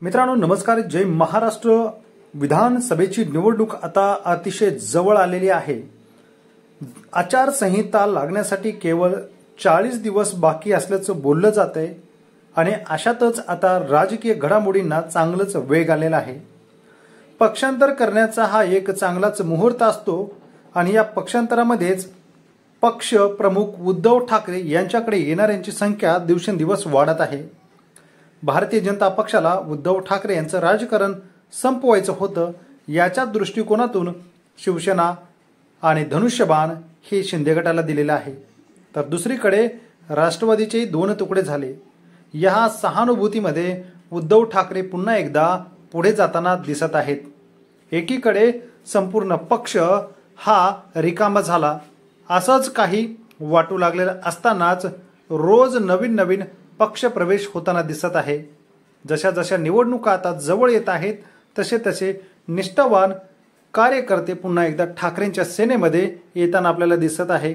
मित्रांनो नमस्कार। जय महाराष्ट्र। विधानसभेची निवडणूक आता अतिशय जवळ आलेली आहे। आचारसंहिता लागण्यासाठी केवळ 40 दिवस बाकी असल्याचं बोललं जातंय आणि अशातच आता राजकीय घडामोडींना चांगलंच वेग आलेला आहे। पक्षांतर करण्याचा हा एक चांगलाच मुहूर्त असतो आणि या पक्षांतरामध्येच पक्ष प्रमुख उद्धव ठाकरे यांच्याकडे येणाऱ्यांची संख्या दिवसेंदिवस वाढत आहे। भारतीय जनता पक्षाला उद्धव ठाकरे यांचं राजकारण संपवायचं होतं, याच्या दृष्टिकोनातून शिवसेना आणि धनुष्यबाण हे शिंदे गटाला दिलेलं आहे। तर दुसरीकडे राष्ट्रवादीचे दोन तुकडे झाले। या सहानुभूतीमध्ये उद्धव ठाकरे पुन्हा एकदा पुढे जाताना दिसत आहेत। एकीकडे संपूर्ण पक्ष हा रिकामा झाला असंच काही वाटू लागलेलं असतानाच रोज नवीन नवीन पक्ष प्रवेश होताना दिसत आहे। जशा जशा निवडणुका आता जवळ येत आहेत तसे तसे निष्ठावान कार्यकर्ते पुन्हा एकदा ठाकरेंच्या सेनेमध्ये येताना आपल्याला दिसत आहे।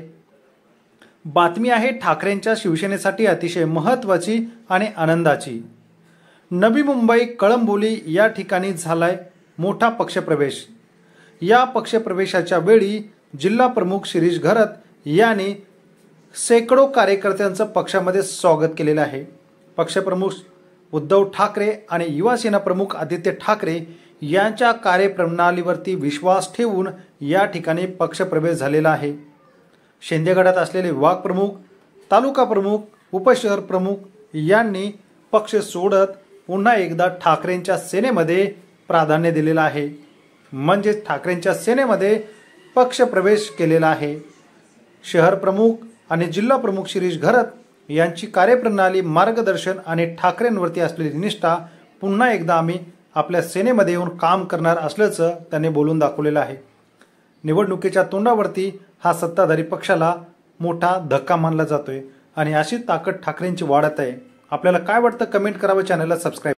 बातमी आहे ठाकरेंच्या शिवसेनेसाठी अतिशय महत्त्वाची आणि आनंदाची। नवी मुंबई कळंबोली या ठिकाणी झालाय मोठा पक्षप्रवेश। या पक्षप्रवेशाच्या वेळी जिल्हा प्रमुख शिरीष घरत यांनी शेकडो कार्यकर्त्यांचं पक्षामध्ये स्वागत केलेलं आहे। पक्षप्रमुख उद्धव ठाकरे आणि युवासेना प्रमुख आदित्य ठाकरे यांच्या कार्यप्रणालीवरती विश्वास ठेवून या ठिकाणी पक्षप्रवेश झालेला आहे। शिंदे गटात असलेले विभाग प्रमुख, तालुका प्रमुख, उपशहर प्रमुख यांनी पक्ष सोडत पुन्हा एकदा ठाकरेंच्या सेनेमध्ये प्राधान्य दिलेलं आहे। म्हणजे ठाकरेंच्या सेनेमध्ये पक्षप्रवेश केलेला आहे। शहर प्रमुख आणि जिल्हा प्रमुख शिरीष घरत यांची कार्यप्रणाली, मार्गदर्शन आणि ठाकरेंवरती असलेली निष्ठा पुन्हा एकदा आम्ही आपल्या सेनेमध्ये येऊन काम करणार असल्याचं त्यांनी बोलून दाखवलेलं आहे। निवडणुकीच्या तोंडावरती हा सत्ताधारी पक्षाला मोठा धक्का मानला जातोय आणि अशी ताकद ठाकरेंची वाढत आहे। आपल्याला काय वाटतं कमेंट करावं, चॅनलला सबस्क्राईब